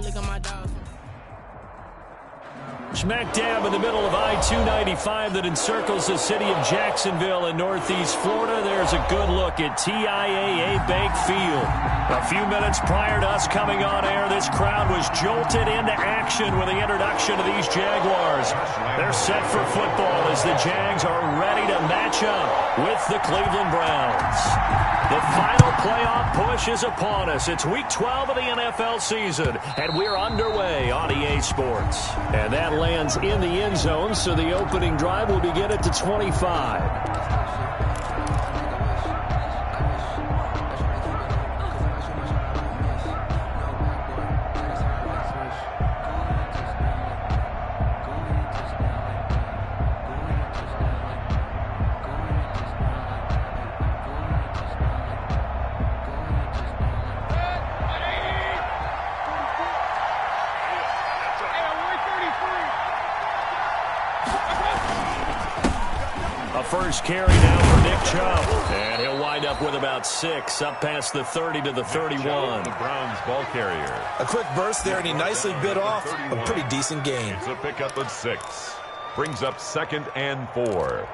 look at my dogs. Smack dab in the middle of I-295 that encircles the city of Jacksonville in northeast Florida. There's a good look at TIAA Bank Field. A few minutes prior to us coming on air, this crowd was jolted into action with the introduction of these Jaguars. They're set for football as the Jags are ready to match up with the Cleveland Browns. The final playoff push is upon us. It's Week 12 of the NFL season, and we're underway on EA Sports. And that lands in the end zone, so the opening drive will begin at the 25. First carry now for Nick Chubb. And he'll wind up with about 6, up past the 30 to the 31. The Browns ball carrier. A quick burst there, and he nicely bit off a pretty decent gain. It's a pickup of 6. Brings up 2nd and 4.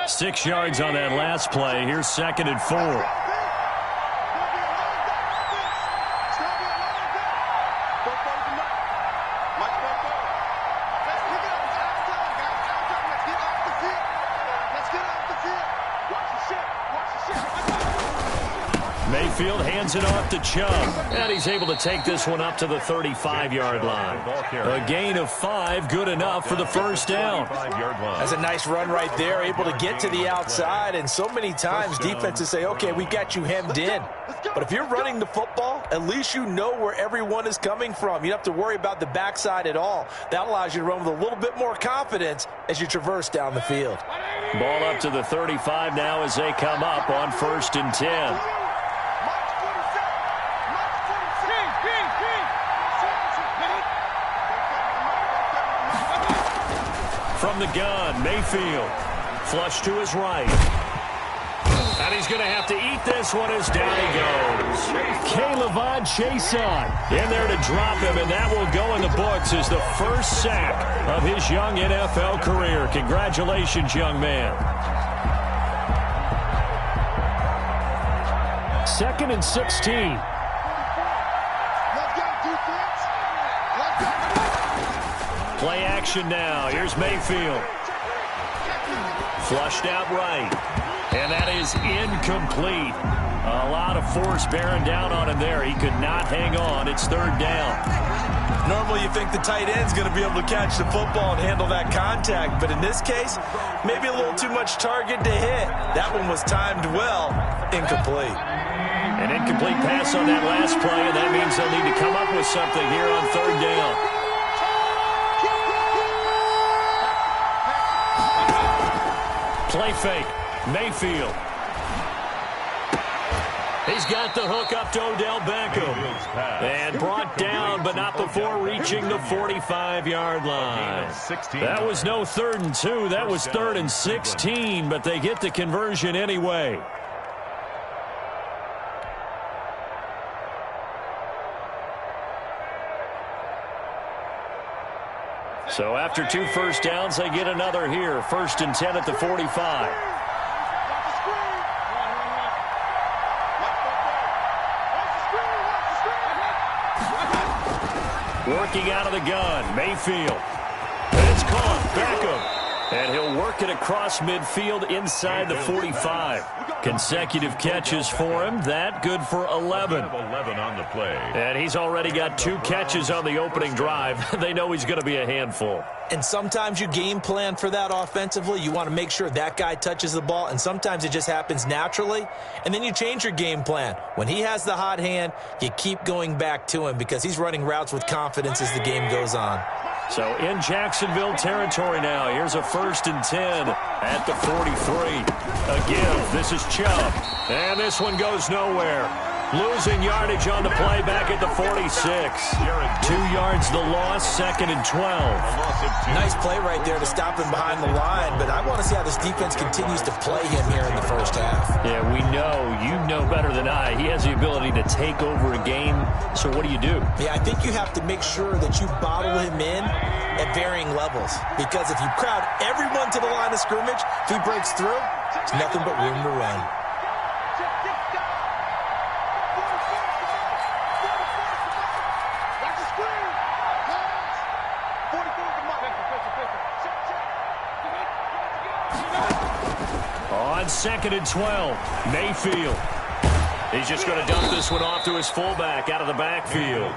Six yards on that last play. Here's 2nd and 4. Mayfield hands it off to Chubb, and he's able to take this one up to the 35-yard line. A gain of 5, good enough for the first down. That's a nice run right there, able to get to the outside, and so many times defenses say, okay, we got you hemmed in. But if you're running the football, at least you know where everyone is coming from. You don't have to worry about the backside at all. That allows you to run with a little bit more confidence as you traverse down the field. Ball up to the 35 now as they come up on 1st and 10. From the gun, Mayfield. Flush to his right. And he's going to have to eat this one as down he goes. K'Lavon Chaisson in there to drop him, and that will go in the books as the first sack of his young NFL career. Congratulations, young man. 2nd and 16. Play action now. Here's Mayfield. Flushed out right. And that is incomplete. A lot of force bearing down on him there. He could not hang on. It's 3rd down. Normally you think the tight end's going to be able to catch the football and handle that contact. But in this case, maybe a little too much target to hit. That one was timed well. Incomplete. An incomplete pass on that last play, and that means they'll need to come up with something here on 3rd down. Play fake. Mayfield. He's got the hook up to Odell Beckham. And brought down, but not before reaching the 45-yard line. That was no 3rd and 2. That was 3rd and 16, but they get the conversion anyway. So after 2 first downs, they get another here. 1st and 10 at the 45. Working out of the gun, Mayfield. And it's caught, Beckham. And he'll work it across midfield inside the 45. Consecutive catches for him. That good for 11. 11 on the play. And he's already got 2 catches on the opening drive. They know he's going to be a handful. And sometimes you game plan for that offensively. You want to make sure that guy touches the ball, and sometimes it just happens naturally. And then you change your game plan. When he has the hot hand, you keep going back to him because he's running routes with confidence as the game goes on. So in Jacksonville territory now. Here's a 1st and 10 at the 43. A give. This is Chubb. And this one goes nowhere. Losing yardage on the play back at the 46. 2 yards the loss, 2nd and 12. Nice play right there to stop him behind the line, but I want to see how this defense continues to play him here in the first half. Yeah, we know, you know better than I, he has the ability to take over a game, so what do you do? Yeah, I think you have to make sure that you bottle him in at varying levels, because if you crowd everyone to the line of scrimmage, if he breaks through, it's nothing but room to run. On 2nd and 12, Mayfield. He's just going to dump this one off to his fullback out of the backfield.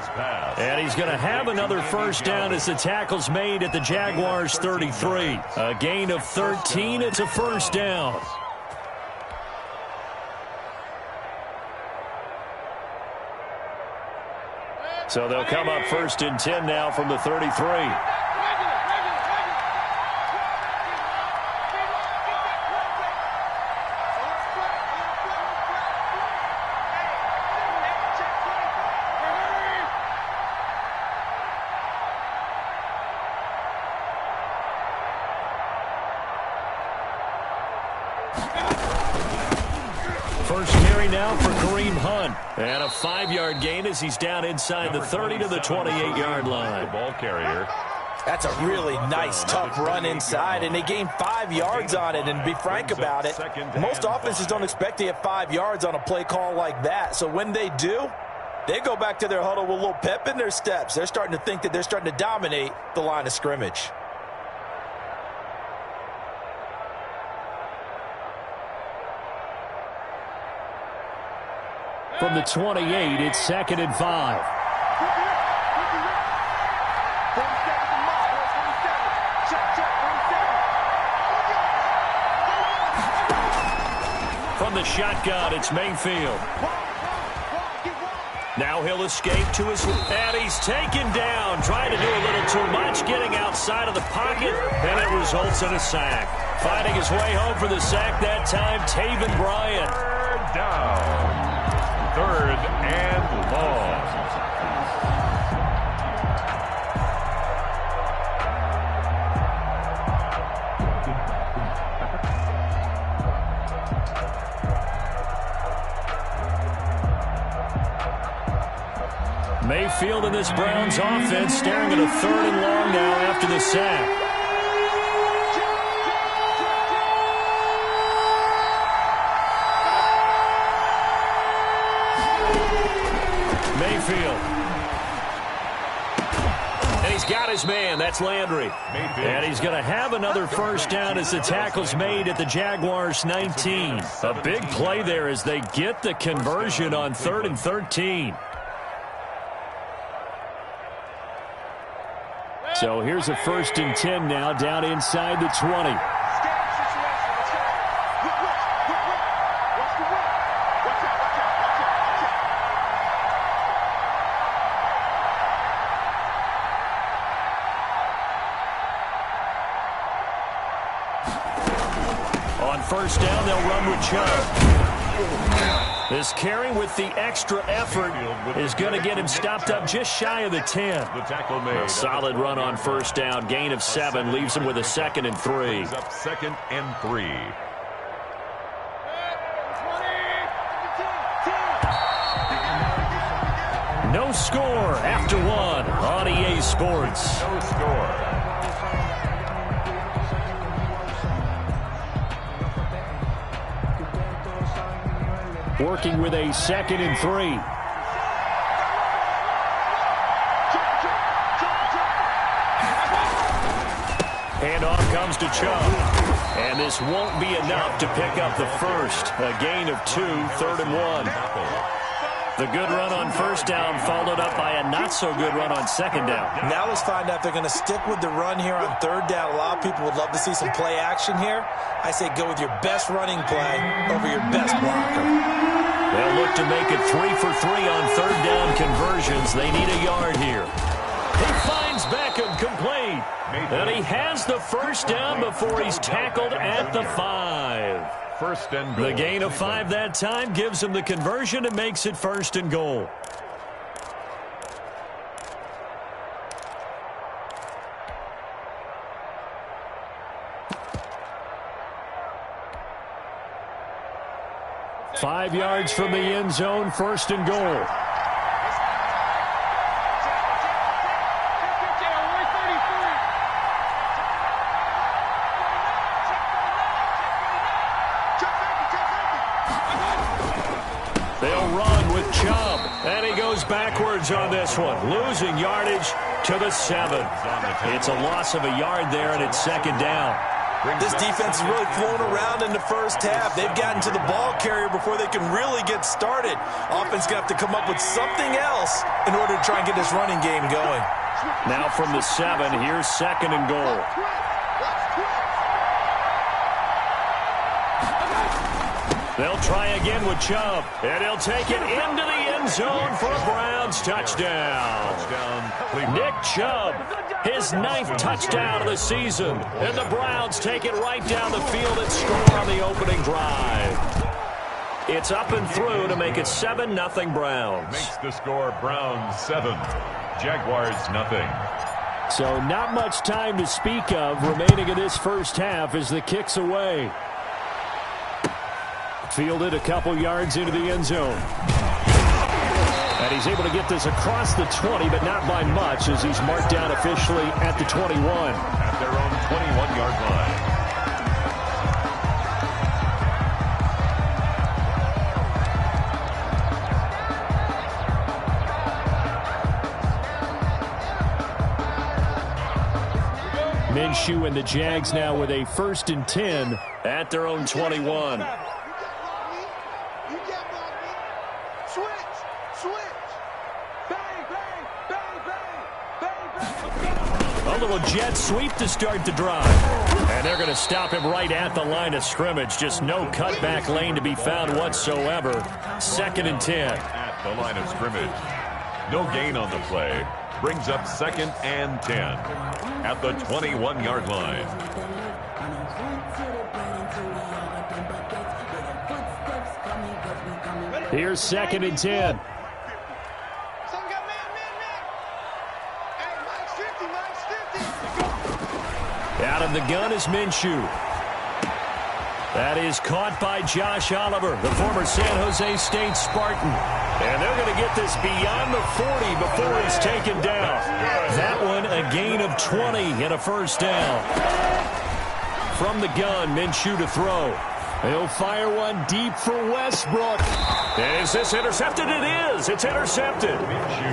And he's going to have another first down as the tackle's made at the Jaguars' 33. A gain of 13, it's a first down. So they'll come up 1st and 10 now from the 33. First carry now for Kareem Hunt. And a 5-yard gain as he's down inside the 30 to the 28-yard line. The ball carrier. That's a really nice, tough run inside, and they gained 5 yards on it. And to be frank about it, most offenses don't expect to get 5 yards on a play call like that. So when they do, they go back to their huddle with a little pep in their steps. They're starting to think that they're starting to dominate the line of scrimmage. From the 28, it's 2nd and 5. From the shotgun, it's Mayfield. Now he'll escape to his... And he's taken down, trying to do a little too much, getting outside of the pocket, and it results in a sack. Finding his way home for the sack that time, Taven Bryan. Third down. 3rd and long. Mayfield in this Browns offense staring at a 3rd and long now after the sack. Mayfield. And he's got his man. That's Landry. And he's going to have another first down as the tackle's made at the Jaguars' 19. A big play there as they get the conversion on 3rd and 13. So here's a 1st and 10 now down inside the 20. On first down, they'll run with Chubb. This carry with the extra effort is going to get him stopped up just shy of the 10. The tackle made. A solid run on first down. Gain of 7 leaves him with a 2nd and 3. Up 2nd and 3. No score after 1 on EA Sports. No score. Working with a 2nd and 3. Handoff comes to Chubb. And this won't be enough to pick up the first. A gain of 2, 3rd and 1. The good run on first down followed up by a not-so-good run on 2nd down. Now let's find out if they're going to stick with the run here on 3rd down. A lot of people would love to see some play action here. I say go with your best running play over your best blocker. They'll look to make it 3 for 3 on 3rd down conversions. They need a yard here. He finds back him complete. And he has the first down before he's tackled at the 5. First and goal. The gain of 5 that time gives him the conversion and makes it first and goal. Five yards from the end zone, first and goal. They'll run with Chubb, and he goes backwards on this one, losing yardage to the 7. It's a loss of a yard there, and it's second down. This defense is really flown around in the first half. They've gotten to the ball carrier before they can really get started. Offense going to have to come up with something else in order to try and get this running game going. Now from the 7, here's second and goal. They'll try again with Chubb, and he'll take it into the end zone for a Browns touchdown. Nick Chubb, his 9th touchdown of the season, and the Browns take it right down the field and score on the opening drive. It's up and through to make it 7-0 Browns. Makes the score Browns 7, Jaguars nothing. So not much time to speak of remaining in this first half as the kick's away. Fielded a couple yards into the end zone. And he's able to get this across the 20, but not by much as he's marked down officially at the 21. At their own 21-yard line. Minshew and the Jags now with a 1st and 10 at their own 21. A little jet sweep to start the drive. And they're going to stop him right at the line of scrimmage. Just no cutback lane to be found whatsoever. 2nd and 10. At the line of scrimmage. No gain on the play. Brings up 2nd and 10. At the 21-yard line. Here's 2nd and 10. Out of the gun is Minshew. That is caught by Josh Oliver, the former San Jose State Spartan. And they're going to get this beyond the 40 before he's taken down. That one a gain of 20 and a first down. From the gun, Minshew to throw. He'll fire one deep for Westbrook. And is this intercepted? It is. It's intercepted.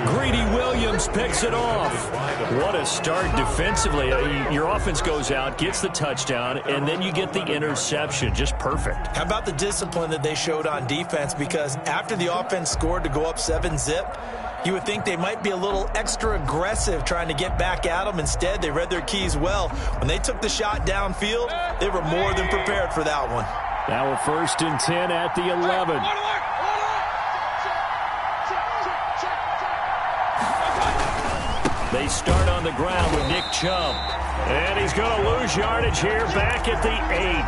Greedy Williams picks it off. What a start defensively. Your offense goes out, gets the touchdown, and then you get the interception. Just perfect. How about the discipline that they showed on defense? Because after the offense scored to go up 7-zip, you would think they might be a little extra aggressive trying to get back at them. Instead, they read their keys well. When they took the shot downfield, they were more than prepared for that one. Now a 1st and 10 at the 11. They start on the ground with Nick Chubb. And he's going to lose yardage here back at the 8.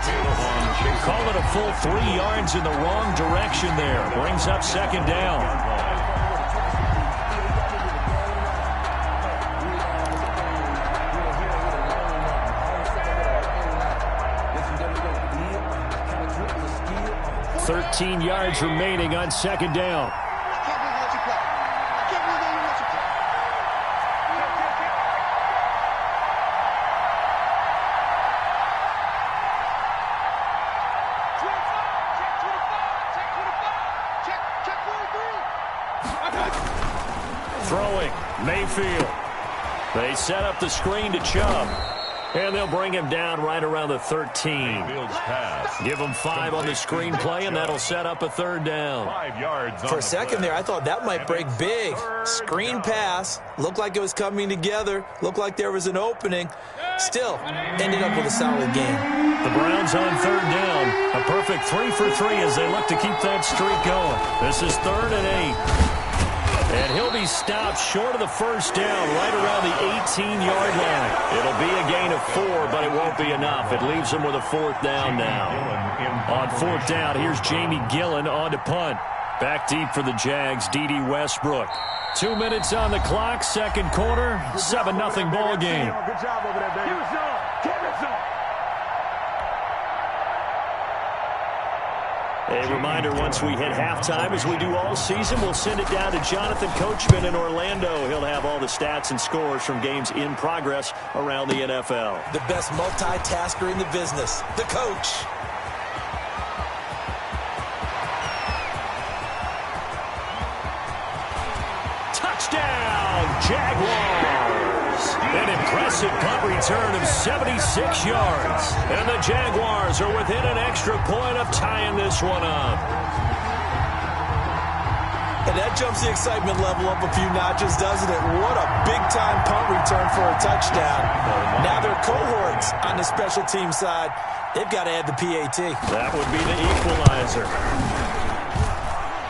Call it a full 3 yards in the wrong direction there. Brings up 2nd down. $13 yards remaining on 2nd down. Throwing, Mayfield. They set up the screen to Chubb. And they'll bring him down right around the 13. Give him 5 on the screenplay, and that'll set up a 3rd down. 5 yards. For a second there, I thought that might break big. Screen pass. Looked like it was coming together. Looked like there was an opening. Still, ended up with a solid game. The Browns on 3rd down. A perfect 3 for 3 as they look to keep that streak going. This is 3rd and 8. And he'll be stopped short of the first down, right around the 18-yard line. It'll be a gain of 4, but it won't be enough. It leaves them with a 4th down now. On 4th down, here's Jamie Gillen on to punt. Back deep for the Jags, D.D. Westbrook. 2 minutes on the clock, second quarter, 7-0 ball game. Good job over there, baby. A reminder, once we hit halftime, as we do all season, we'll send it down to Jonathan Coachman in Orlando. He'll have all the stats and scores from games in progress around the NFL. The best multitasker in the business, the coach. Touchdown, Jaguars! An impressive punt return of 76 yards. And the Jaguars are within an extra point of tying this one up. And that jumps the excitement level up a few notches, doesn't it? What a big-time punt return for a touchdown. Now their cohorts on the special team side, they've got to add the PAT. That would be the equalizer.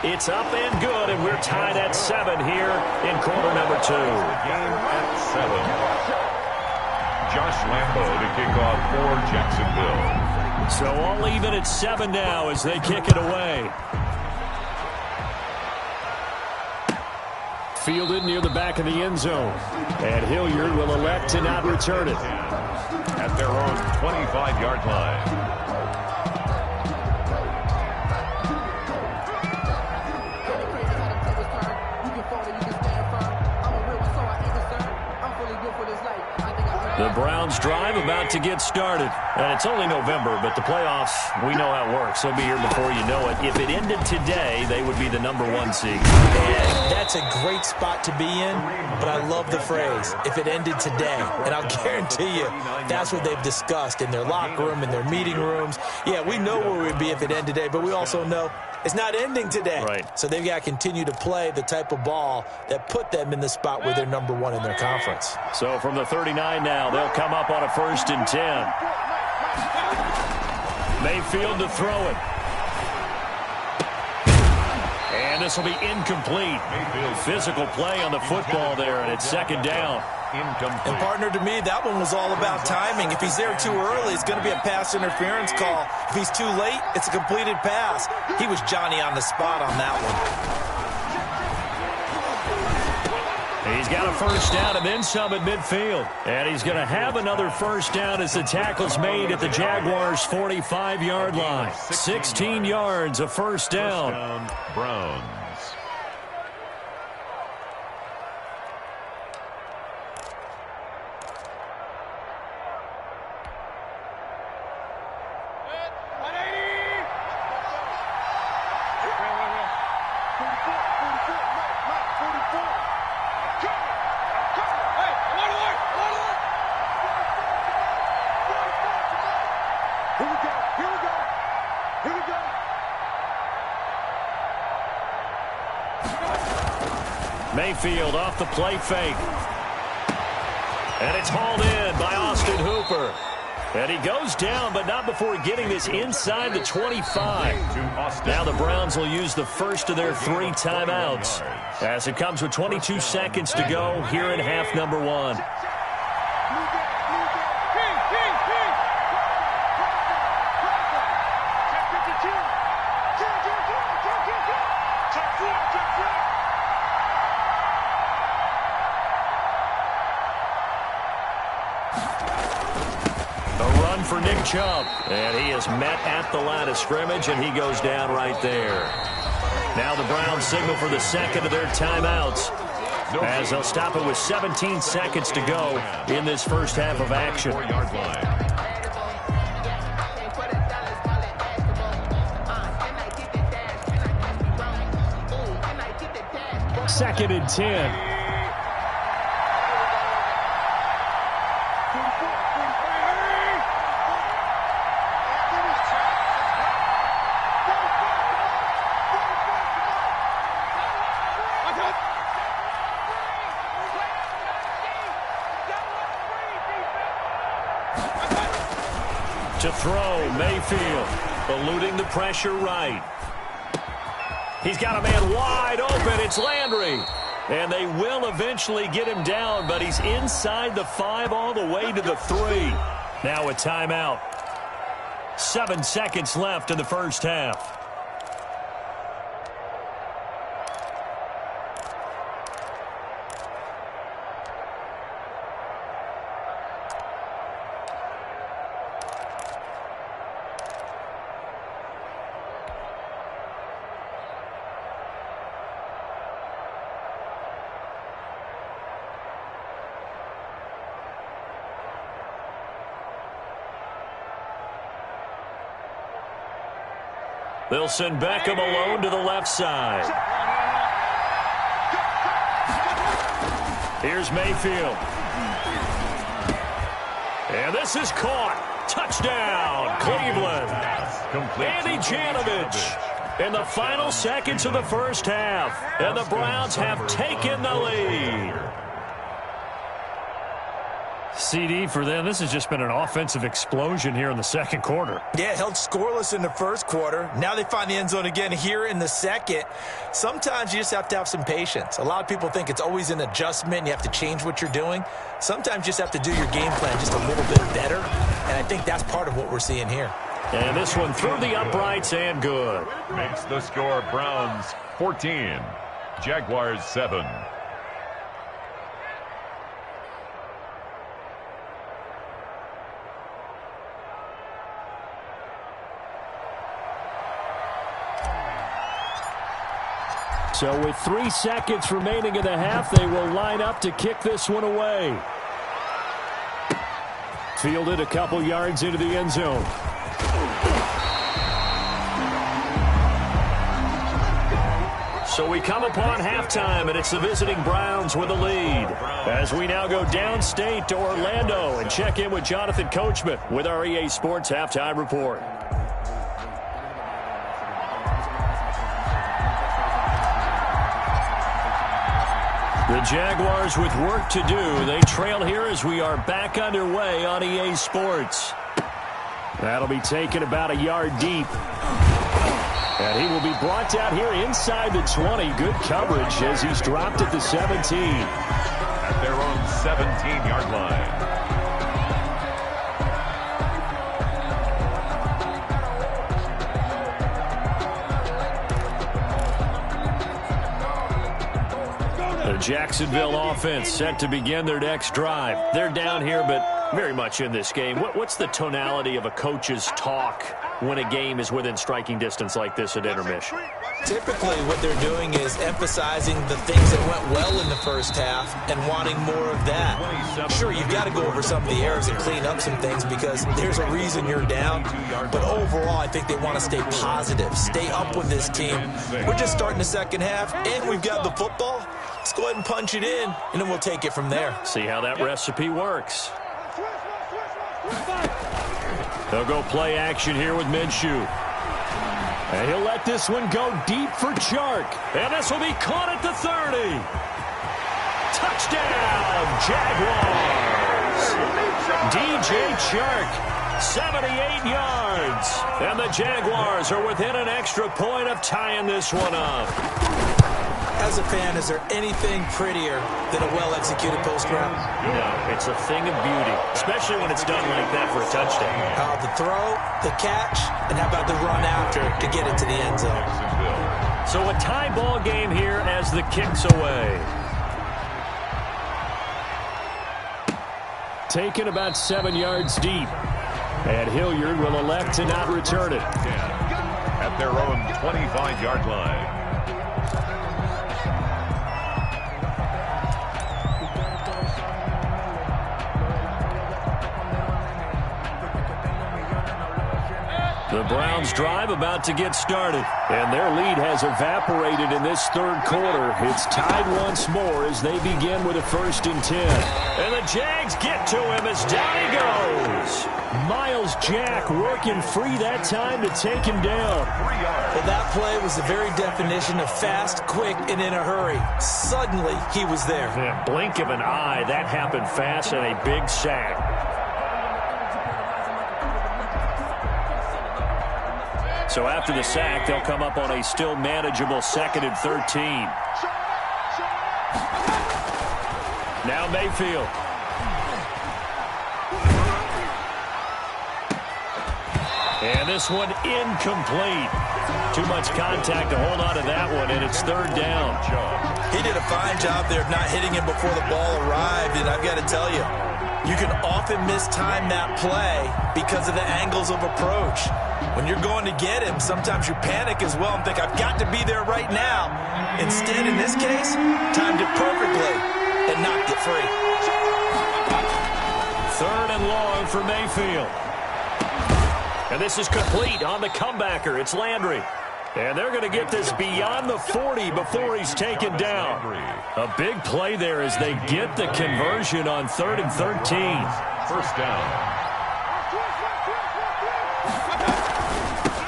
It's up and good, and we're tied at 7 here in quarter number 2. Game at 7. Josh Lambo to kick off for Jacksonville. So all even at 7 now as they kick it away. Fielded near the back of the end zone. And Hilliard will elect to not return it. At their own 25-yard line. The Browns drive about to get started. And it's only November, but the playoffs, we know how it works. They'll be here before you know it. If it ended today, they would be the #1 seed. And that's a great spot to be in, but I love the phrase, if it ended today. And I'll guarantee you, that's what they've discussed in their locker room, in their meeting rooms. Yeah, we know where we'd be if it ended today, but we also know it's not ending today. Right. So they've got to continue to play the type of ball that put them in the spot where they're #1 in their conference. So from the 39 now, they'll come up on a 1st and 10. Mayfield to throw it. And this will be incomplete. Physical play on the football there, and it's 2nd down. And partner, to me, that one was all about timing. If he's there too early, it's going to be a pass interference call. If he's too late, it's a completed pass. He was Johnny on the spot on that one. He's got a 1st down and then some at midfield. And he's going to have another 1st down as the tackle's made at the Jaguars' 45-yard line. 16 yards, a 1st down. Browns. Mayfield off the play fake. And it's hauled in by Austin Hooper. And he goes down, but not before getting this inside the 25. Now the Browns will use the first of their 3 timeouts as it comes with 22 seconds to go here in half number 1. For Nick Chubb, and he is met at the line of scrimmage, and he goes down right there. Now the Browns signal for the 2nd of their timeouts as they'll stop it with 17 seconds to go in this first half of action. 4-yard line. 2nd and 10. To throw, Mayfield, eluding the pressure right. He's got a man wide open. It's Landry. And they will eventually get him down, but he's inside the 5 all the way to the 3. Now a timeout. 7 seconds left in the first half. They'll send Beckham alone to the left side. Here's Mayfield. And this is caught. Touchdown, Cleveland. Andy Janovich in the final seconds of the first half. And the Browns have taken the lead. CD for them, this has just been an offensive explosion here in the second quarter. Yeah, held scoreless in the first quarter. Now they find the end zone again here in the second. Sometimes you just have to have some patience. A lot of people think it's always an adjustment. You have to change what you're doing. Sometimes you just have to do your game plan just a little bit better, and I think that's part of what we're seeing here. And this one through the uprights and good. Makes the score Browns 14, Jaguars 7. So with 3 seconds remaining in the half, they will line up to kick this one away. Fielded a couple yards into the end zone. So we come upon halftime, and it's the visiting Browns with a lead. As we now go downstate to Orlando and check in with Jonathan Coachman with our EA Sports Halftime Report. The Jaguars with work to do. They trail here as we are back underway on EA Sports. That'll be taken about a yard deep. And he will be brought down here inside the 20. Good coverage as he's dropped at the 17. At their own 17-yard line. The Jacksonville offense set to begin their next drive. They're down here, but very much in this game. What's the tonality of a coach's talk when a game is within striking distance like this at intermission? Typically, what they're doing is emphasizing the things that went well in the first half and wanting more of that. Sure, you've got to go over some of the errors and clean up some things because there's a reason you're down. But overall, I think they want to stay positive, stay up with this team. We're just starting the second half, and we've got the football. Let's go ahead and punch it in, and then we'll take it from there. See how that recipe works. They'll go play action here with Minshew. And he'll let this one go deep for Chark. And this will be caught at the 30. Touchdown, Jaguars. DJ Chark, 78 yards. And the Jaguars are within an extra point of tying this one up. As a fan, is there anything prettier than a well-executed post route? No, it's a thing of beauty, especially when it's done like that for a touchdown. The throw, the catch, and how about the run after to get it to the end zone? So a tie ball game here as the kick's away. Taken about 7 yards deep. And Hilliard will elect to not return it. At their own 25-yard line. The Browns drive about to get started, and their lead has evaporated in this third quarter. It's tied once more as they begin with a 1st and 10. And the Jags get to him as down he goes. Miles Jack working free that time to take him down. Well, that play was the very definition of fast, quick, and in a hurry. Suddenly, he was there. Yeah, blink of an eye, that happened fast and a big sack. So after the sack, they'll come up on a still manageable 2nd and 13. Now Mayfield. And this one incomplete. Too much contact to hold on to that one, and it's third down. He did a fine job there of not hitting him before the ball arrived, and I've got to tell you, you can often mistime that play because of the angles of approach. When you're going to get him, sometimes you panic as well and think, I've got to be there right now. Instead, in this case, timed it perfectly and knocked it free. Third and long for Mayfield. And this is complete on the comebacker. It's Landry. And they're going to get this beyond the 40 before he's taken down. A big play there as they get the conversion on 3rd and 13. First down.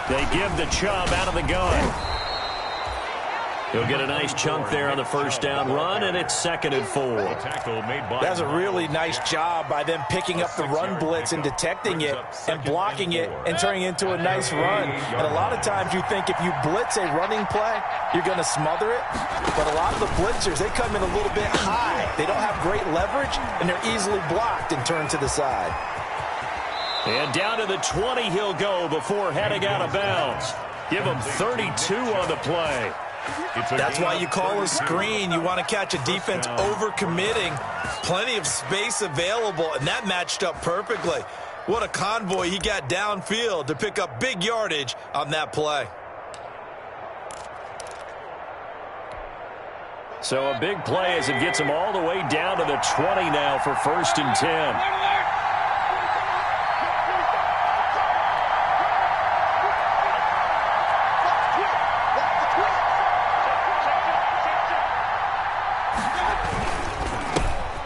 They give the Chubb out of the gun. He'll get a nice chunk there on the first down run, and it's 2nd and 4. That's a really nice job by them picking up the run blitz and detecting it and blocking it and turning it into a nice run. And a lot of times you think if you blitz a running play, you're going to smother it. But a lot of the blitzers, they come in a little bit high. They don't have great leverage, and they're easily blocked and turned to the side. And down to the 20 he'll go before heading out of bounds. Give him 32 on the play. That's why you call a screen. You want to catch a defense overcommitting. Plenty of space available, and that matched up perfectly. What a convoy he got downfield to pick up big yardage on that play. So a big play as it gets him all the way down to the 20 now for 1st and 10.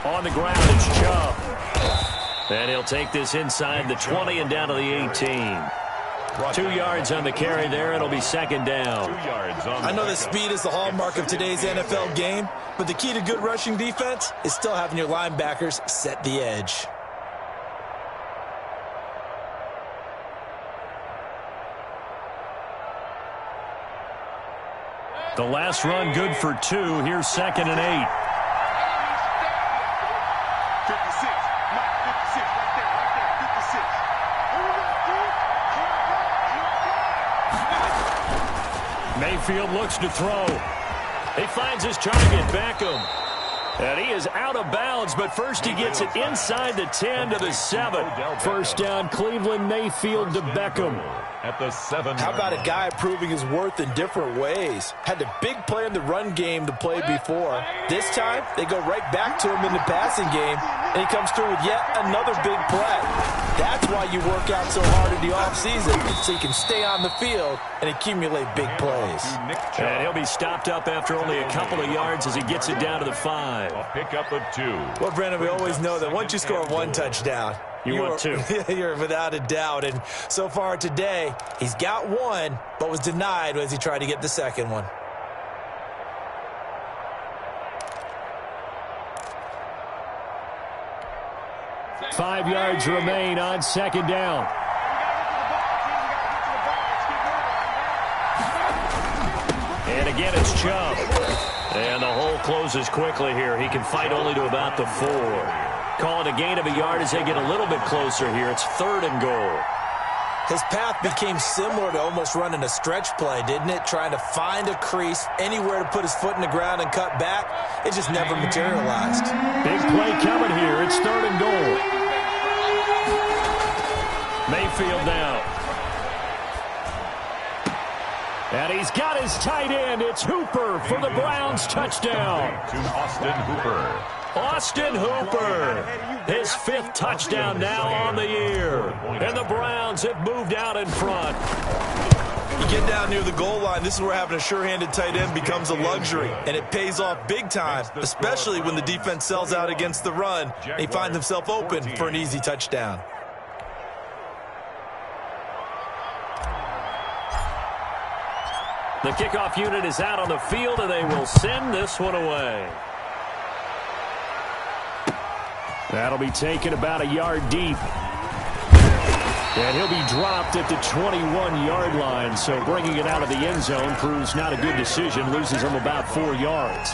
On the ground, it's Chubb. And he'll take this inside the 20 and down to the 18. 2 yards on the carry there. It'll be 2nd down. I know that speed is the hallmark of today's NFL game, but the key to good rushing defense is still having your linebackers set the edge. The last run good for 2. Here's 2nd and 8. Mayfield looks to throw. He finds his target, Beckham. And he is out of bounds, but first he gets it inside the 10 to the 7. First down, Cleveland, Mayfield to Beckham. At the 7. How about a guy proving his worth in different ways? Had the big play in the run game to play before. This time, they go right back to him in the passing game, and he comes through with yet another big play. That's why you work out so hard in the offseason, so you can stay on the field and accumulate big plays. And he'll be stopped up after only a couple of yards as he gets it down to the 5. A pickup of 2. Well, Brandon, we always know that once you score 1 touchdown, you want 2. You're without a doubt. And so far today, he's got 1, but was denied as he tried to get the second one. Five yards remain on 2nd down. And again, it's Chubb. And the hole closes quickly here. He can fight only to about the 4. Call it a gain of a yard as they get a little bit closer here. It's 3rd and goal. His path became similar to almost running a stretch play, didn't it? Trying to find a crease, anywhere to put his foot in the ground and cut back. It just never materialized. Big play coming here. It's 3rd and goal. Mayfield now. And he's got his tight end. It's Hooper for the Browns touchdown. To Austin Hooper. Austin Hooper, his 5th touchdown now on the year. And the Browns have moved out in front. You get down near the goal line, this is where having a sure-handed tight end becomes a luxury, and it pays off big time, especially when the defense sells out against the run. He finds himself open for an easy touchdown. The kickoff unit is out on the field, and they will send this one away. That'll be taken about a yard deep. And he'll be dropped at the 21-yard line, so bringing it out of the end zone proves not a good decision, loses him about 4 yards.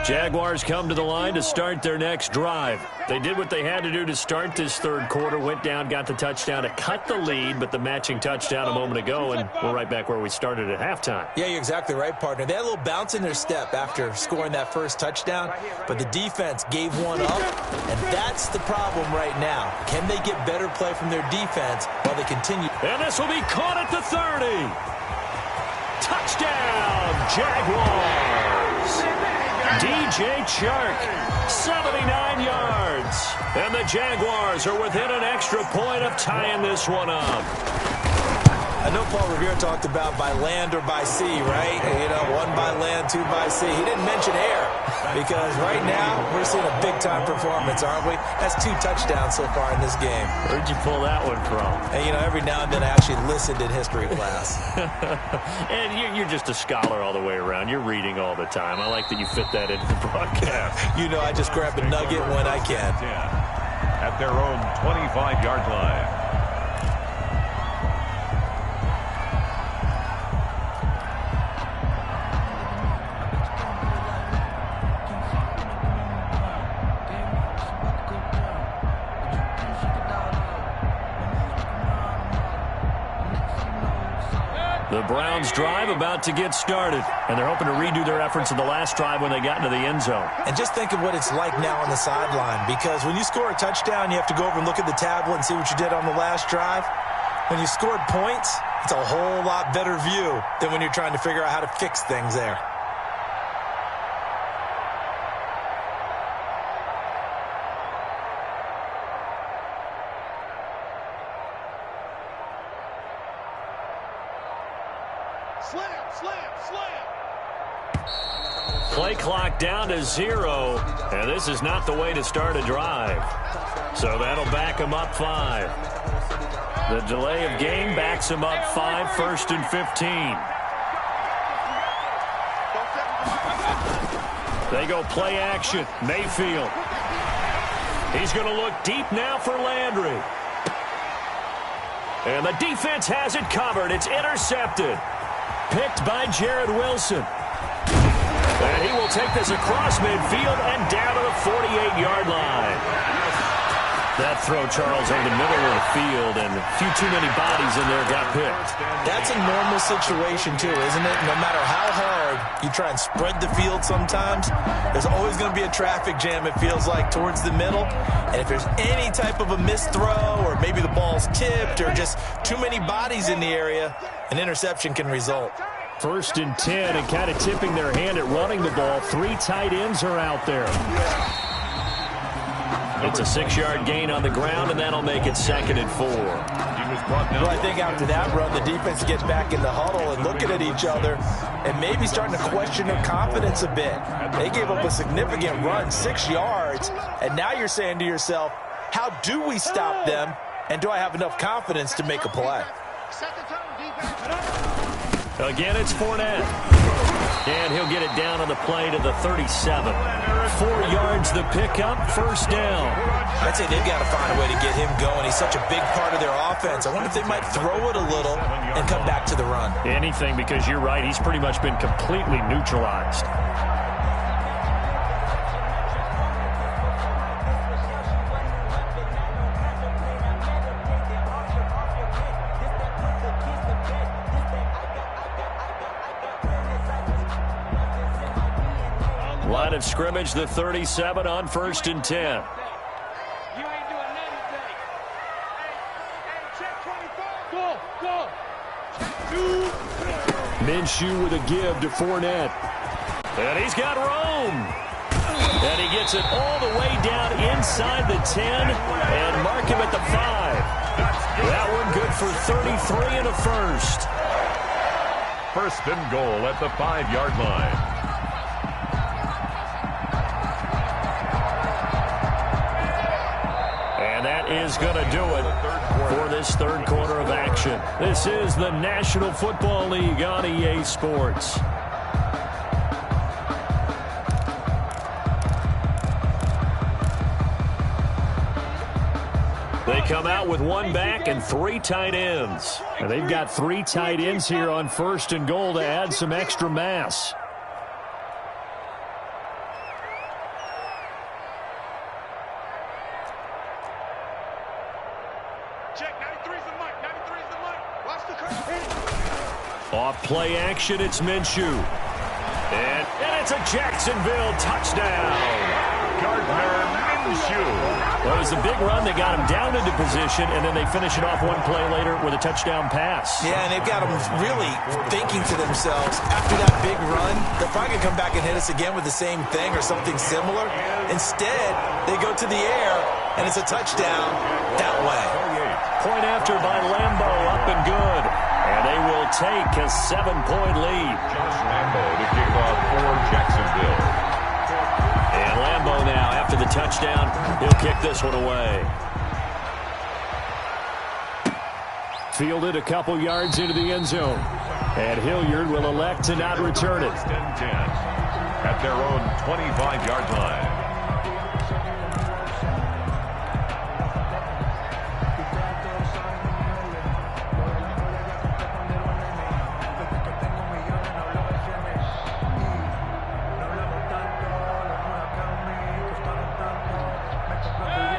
Jaguars come to the line to start their next drive. They did what they had to do to start this third quarter, went down, got the touchdown to cut the lead, but the matching touchdown a moment ago, and we're right back where we started at halftime. Yeah, you're exactly right, partner. They had a little bounce in their step after scoring that first touchdown, but the defense gave one up, and that's the problem right now. Can they get better play from their defense while they continue? And this will be caught at the 30. Touchdown, Jaguars. DJ Chark, 79 yards. And the Jaguars are within an extra point of tying this one up. I know Paul Revere talked about by land or by sea, right? You know, one by land, two by sea. He didn't mention air because right now we're seeing a big-time performance, aren't we? That's 2 touchdowns so far in this game. Where'd you pull that one from? And, you know, every now and then I actually listened in history class. And you're just a scholar all the way around. You're reading all the time. I like that you fit that into the broadcast. You know, I just grab a nugget when I can. At their own 25-yard line. The Browns drive about to get started, and they're hoping to redo their efforts in the last drive when they got into the end zone. And just think of what it's like now on the sideline, because when you score a touchdown, you have to go over and look at the tablet and see what you did on the last drive. When you scored points, it's a whole lot better view than when you're trying to figure out how to fix things there. Play clock down to 0, and this is not the way to start a drive. So that'll back them up 5. The delay of game backs them up 5, 1st and 15. They go play action. Mayfield. He's going to look deep now for Landry. And the defense has it covered. It's intercepted. Picked by Jared Wilson. And he will take this across midfield and down to the 48-yard line. That throw, Charles, over the middle of the field, and a few too many bodies in there got picked. That's a normal situation, too, isn't it? No matter how hard you try and spread the field sometimes, there's always going to be a traffic jam, it feels like, towards the middle. And if there's any type of a missed throw, or maybe the ball's tipped, or just too many bodies in the area, an interception can result. 1st and 10, and kind of tipping their hand at running the ball. 3 tight ends are out there. It's a 6-yard gain on the ground, and that'll make it 2nd and 4. Well, I think after that run, the defense gets back in the huddle and looking at each other and maybe starting to question their confidence a bit. They gave up a significant run, 6 yards, and now you're saying to yourself, how do we stop them, and do I have enough confidence to make a play? Again, it's Fournette. And he'll get it down on the play to the 37. 4 yards the pickup, 1st down. I'd say they've got to find a way to get him going. He's such a big part of their offense. I wonder if they might throw it a little and come back to the run. Anything, because you're right. He's pretty much been completely neutralized. Line of scrimmage, the 37 on 1st and 10. Minshew with a give to Fournette. And he's got room. And he gets it all the way down inside the 10 and mark him at the 5. That one good for 33 and a 1st. 1st and goal at the 5-yard line. Is going to do it for this 3rd quarter of action. This is the National Football League on EA Sports. They come out with 1 back and 3 tight ends. And they've got 3 tight ends here on 1st and goal to add some extra mass. Off play action, it's Minshew. And it's a Jacksonville touchdown. Gardner Minshew. Well, it was a big run. They got him down into position, and then they finish it off one play later with a touchdown pass. Yeah, and they've got them really thinking to themselves, after that big run, they're probably going to come back and hit us again with the same thing or something similar. Instead, they go to the air, and it's a touchdown that way. Point after by Lambo, up and good. And they will take a 7-point lead. Josh Lambo to kick off for Jacksonville. And Lambo now, after the touchdown, he'll kick this one away. Fielded a couple yards into the end zone. And Hilliard will elect to not return it. 10 at their own 25-yard line.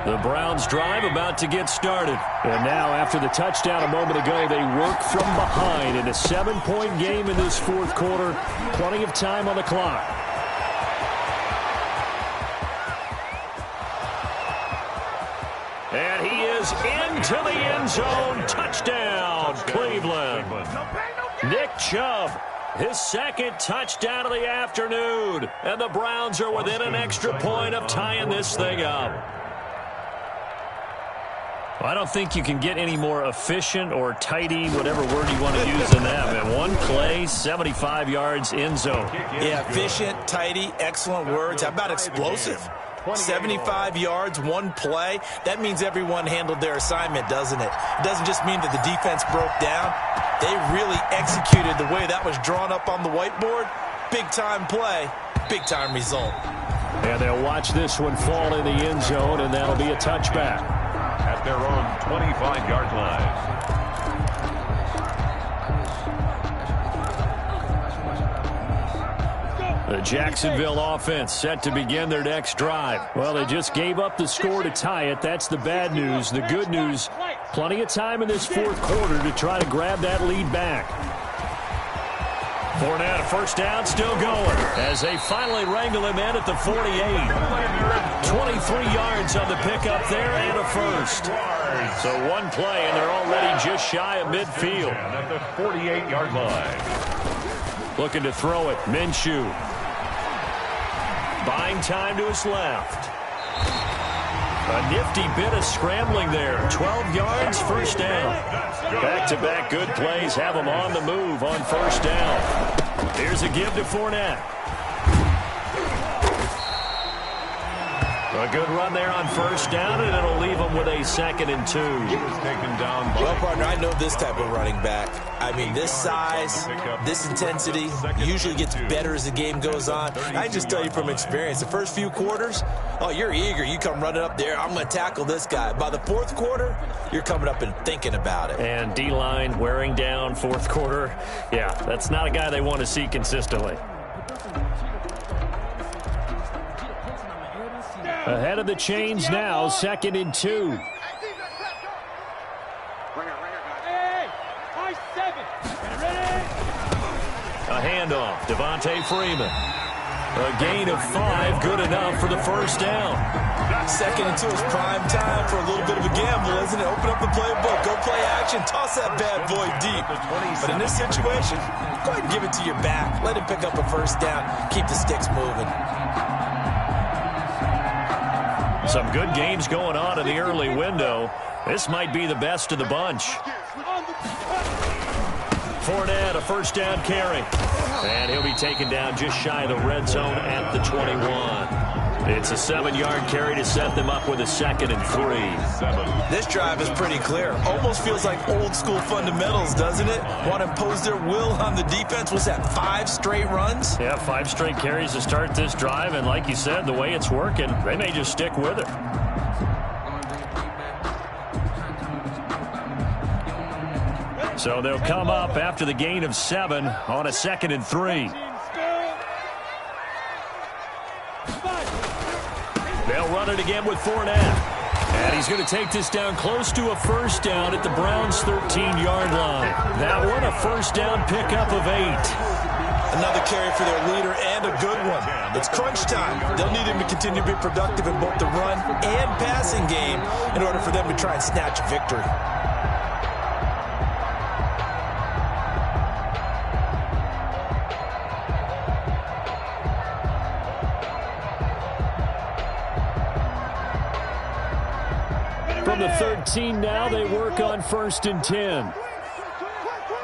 The Browns drive about to get started. And now, after the touchdown a moment ago, they work from behind in a 7-point game in this fourth quarter. Plenty of time on the clock. And he is into the end zone. Touchdown, Cleveland. Nick Chubb, his second touchdown of the afternoon. And the Browns are within an extra point of tying this thing up. I don't think you can get any more efficient or tidy, whatever word you want to use in that. Man, one play, 75 yards, end zone. Yeah, efficient, tidy, excellent words. How about explosive? 75 yards, one play. That means everyone handled their assignment, doesn't it? It doesn't just mean that the defense broke down. They really executed the way that was drawn up on the whiteboard. Big-time play, big-time result. And they'll watch this one fall in the end zone, and that'll be a touchback. At their own 25-yard line. The Jacksonville offense set to begin their next drive. Well, they just gave up the score to tie it. That's the bad news. The good news, plenty of time in this fourth quarter to try to grab that lead back. Fournette, a first down, still going as they finally wrangle him in at the 48. 23 yards on the pickup there and a first. So one play, and they're already just shy of midfield. At the 48-yard line. Looking to throw it, Minshew. Buying time to his left. A nifty bit of scrambling there. 12 yards, first down. Back-to-back good plays have them on the move on first down. Here's a give to Fournette. A good run there on first down, and it'll leave them with a 2nd and 2. Taken down by... Well, partner, I know this type of running back. I mean, this size, this intensity usually gets better as the game goes on. I can just tell you from experience, the first few quarters, oh, you're eager. You come running up there, I'm going to tackle this guy. By the fourth quarter, you're coming up and thinking about it. And D-line wearing down fourth quarter. Yeah, that's not a guy they want to see consistently. Ahead of the chains now, 2nd and 2. A handoff, Devontae Freeman. A gain of 5, good enough for the first down. 2nd and 2 is prime time for a little bit of a gamble, isn't it? Open up the playbook, go play action, toss that bad boy deep. But in this situation, go ahead and give it to your back. Let him pick up a first down, keep the sticks moving. Some good games going on in the early window. This might be the best of the bunch. Fournette, a first down carry. And he'll be taken down just shy of the red zone at the 21. It's a 7-yard carry to set them up with a 2nd and 3. This drive is pretty clear. Almost feels like old school fundamentals, doesn't it? Want to impose their will on the defense. Was that 5 straight runs? Yeah, 5 straight carries to start this drive. And like you said, the way it's working, they may just stick with it. So they'll come up after the gain of 7 on a 2nd and 3. They'll run it again with Fournette. And he's going to take this down close to a first down at the Browns' 13-yard line. That one, a first down pickup of 8. Another carry for their leader and a good one. It's crunch time. They'll need him to continue to be productive in both the run and passing game in order for them to try and snatch a victory. From the 13 now, they work on 1st and 10.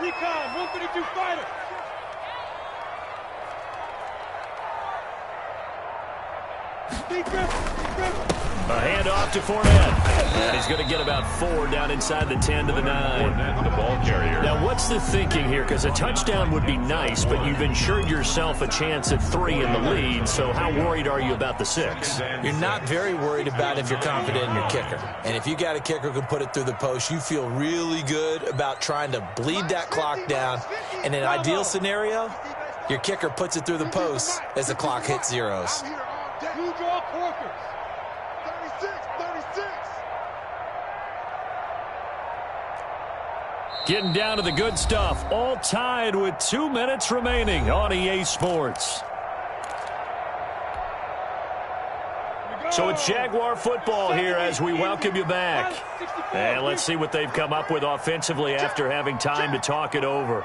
Recon, 132 fighter. A handoff to Fournette. And he's going to get about 4 down inside the 10 to the 9. Fournette, the ball carrier. Now, what's the thinking here? Because a touchdown would be nice, but you've ensured yourself a chance at 3 in the lead, so how worried are you about the 6? You're not very worried about if you're confident in your kicker. And if you got a kicker who can put it through the post, you feel really good about trying to bleed that clock down. In an ideal scenario, your kicker puts it through the post as the clock hits zeros. You draw corkers. 36. Getting down to the good stuff. All tied with 2 minutes remaining on EA Sports. So it's Jaguar football here as we welcome you back. And let's see what they've come up with offensively after having time to talk it over.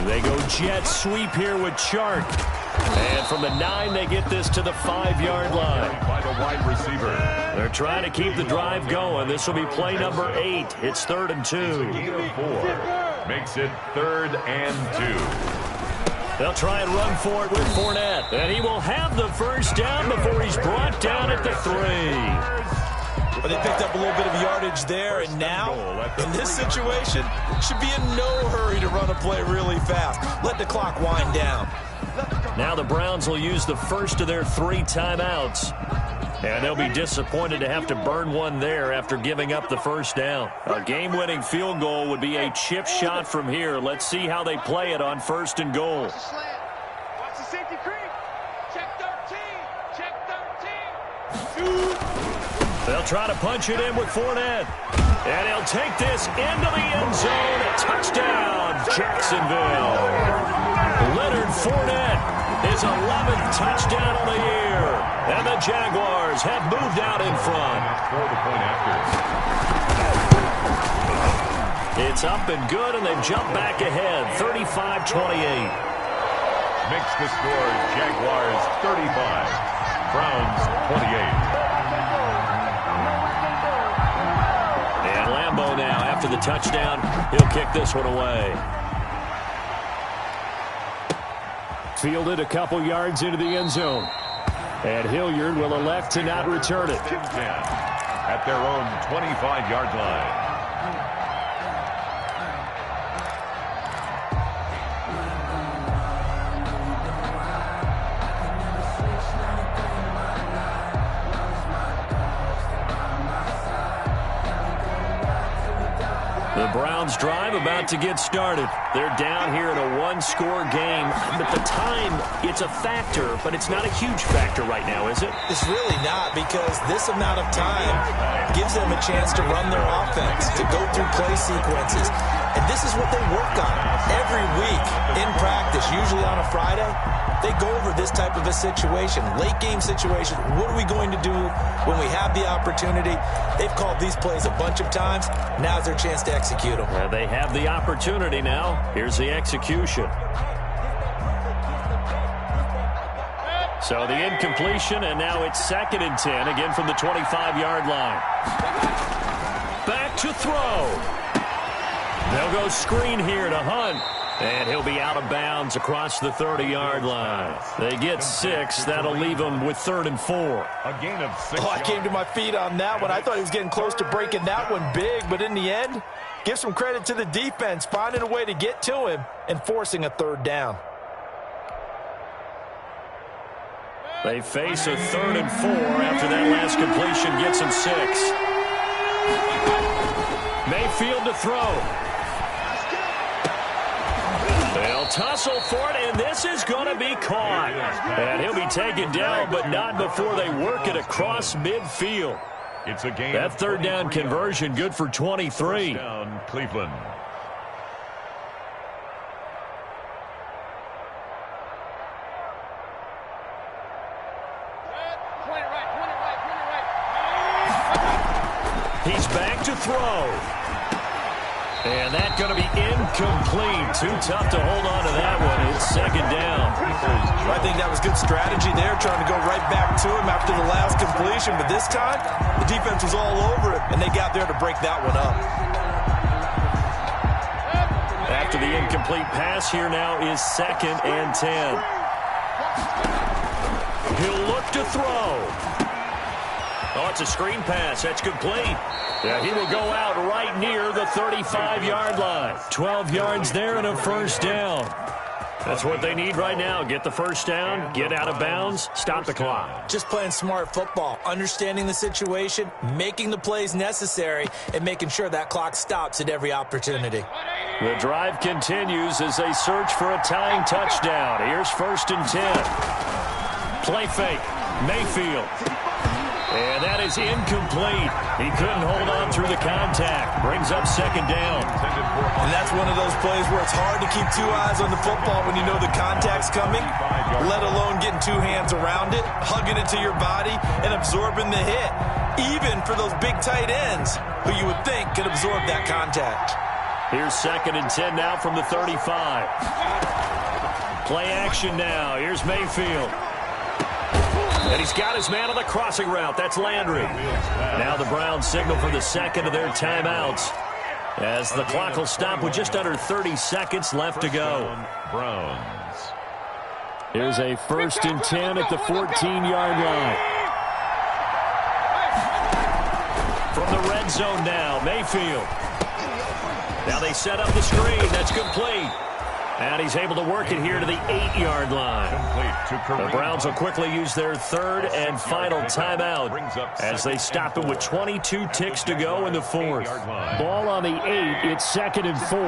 They go jet sweep here with Chark. And from the 9, they get this to the 5-yard line. By the wide receiver. They're trying to keep the drive going. This will be play number 8. It's 3rd and 2. Gain of 4. Makes it 3rd and 2. They'll try and run for it with Fournette. And he will have the first down before he's brought down at the 3. But they picked up a little bit of yardage there, and now, in this situation, should be in no hurry to run a play really fast. Let the clock wind down. Now the Browns will use the first of their 3 timeouts. And they'll be disappointed to have to burn one there after giving up the first down. A game-winning field goal would be a chip shot from here. Let's see how they play it on 1st and goal. Watch the safety creep. Check 13. Check 13. They'll try to punch it in with Fournette. And he'll take this into the end zone. A touchdown, Jacksonville. Leonard Fournette, his 11th touchdown of the year. And the Jaguars have moved out in front. For the point after. It's up and good, and they've jumped back ahead, 35-28. Makes the score Jaguars 35. Browns 28. Now, after the touchdown, he'll kick this one away. Fielded a couple yards into the end zone. And Hilliard will elect to not return it. At their own 25-yard line. The Browns drive about to get started. They're down here in a 1-score game. But the time, it's a factor, but it's not a huge factor right now, is it? It's really not, because this amount of time gives them a chance to run their offense, to go through play sequences. And this is what they work on every week in practice, usually on a Friday. They go over this type of a situation, late game situation. What are we going to do when we have the opportunity? They've called these plays a bunch of times. Now's their chance to execute them. They have the opportunity now. Here's the execution. So the incompletion, and now it's 2nd and 10, again from the 25-yard line. Back to throw. They'll go screen here to Hunt. And he'll be out of bounds across the 30-yard line. They get 6. That'll leave them with 3rd and 4. A gain of 6. Oh, I came to my feet on that one. I thought he was getting close to breaking that one big, but in the end, give some credit to the defense, finding a way to get to him and forcing a 3rd down. They face a 3rd and 4 after that last completion gets them 6. Mayfield to throw. They'll tussle for it, and this is going to be caught. And he'll be taken down, but not before they work it across midfield. It's a game. That third down conversion good for 23. Down, Cleveland. He's back to throw. And that's going to be incomplete. Too tough to hold on to that one. It's second down. I think that was good strategy there, trying to go right back to him after the last completion. But this time, the defense was all over it, and they got there to break that one up. After the incomplete pass, here now is 2nd and 10. He'll look to throw. Oh, it's a screen pass. That's complete. Yeah, he will go out right near the 35-yard line. 12 yards there and a first down. That's what they need right now. Get the first down, get out of bounds, stop the clock. Just playing smart football, understanding the situation, making the plays necessary, and making sure that clock stops at every opportunity. The drive continues as they search for a tying touchdown. Here's 1st and 10. Play fake. Mayfield. And that is incomplete. He couldn't hold on through the contact. Brings up 2nd down. And that's one of those plays where it's hard to keep 2 eyes on the football when you know the contact's coming, let alone getting 2 hands around it, hugging it to your body, and absorbing the hit. Even for those big tight ends who you would think could absorb that contact. Here's 2nd and 10 now from the 35. Play action now. Here's Mayfield. And he's got his man on the crossing route. That's Landry. Now the Browns signal for the 2nd of their timeouts as the clock will stop with just under 30 seconds left to go. Browns. Here's a 1st and 10 at the 14-yard line. From the red zone now, Mayfield. Now they set up the screen. That's complete. And he's able to work it here to the 8-yard line. The Browns will quickly use their 3rd and final timeout as they stop it with 22 ticks to go in the 4th. Ball on the 8. It's 2nd and 4.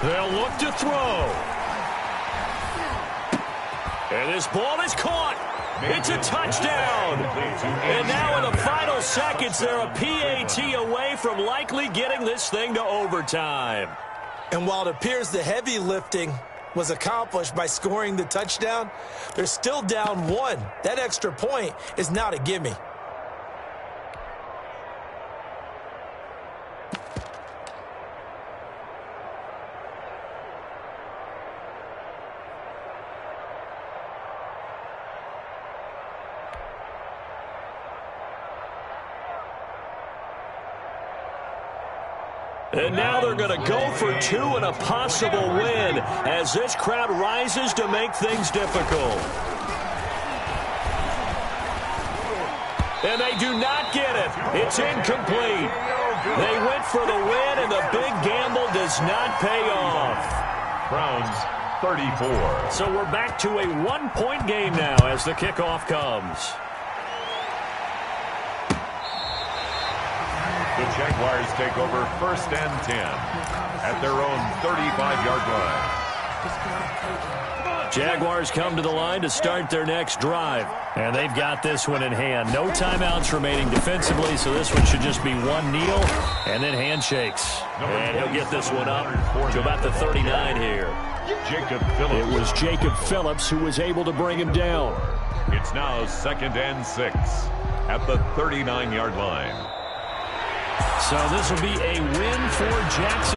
They'll look to throw. And this ball is caught. It's a touchdown. And now in the final seconds, they're a PAT away from likely getting this thing to overtime. And while it appears the heavy lifting was accomplished by scoring the touchdown, they're still down 1. That extra point is not a gimme. And now they're going to go for 2 and a possible win as this crowd rises to make things difficult. And they do not get it. It's incomplete. They went for the win, and the big gamble does not pay off. Browns 34. So we're back to a 1-point game now as the kickoff comes. The Jaguars take over 1st and 10 at their own 35-yard line. Jaguars come to the line to start their next drive. And they've got this one in hand. No timeouts remaining defensively, so this one should just be one kneel and then handshakes. And he'll get this one up to about the 39 here. Jacob Phillips. It was Jacob Phillips who was able to bring him down. It's now 2nd and 6 at the 39-yard line. So this will be a win for Jackson.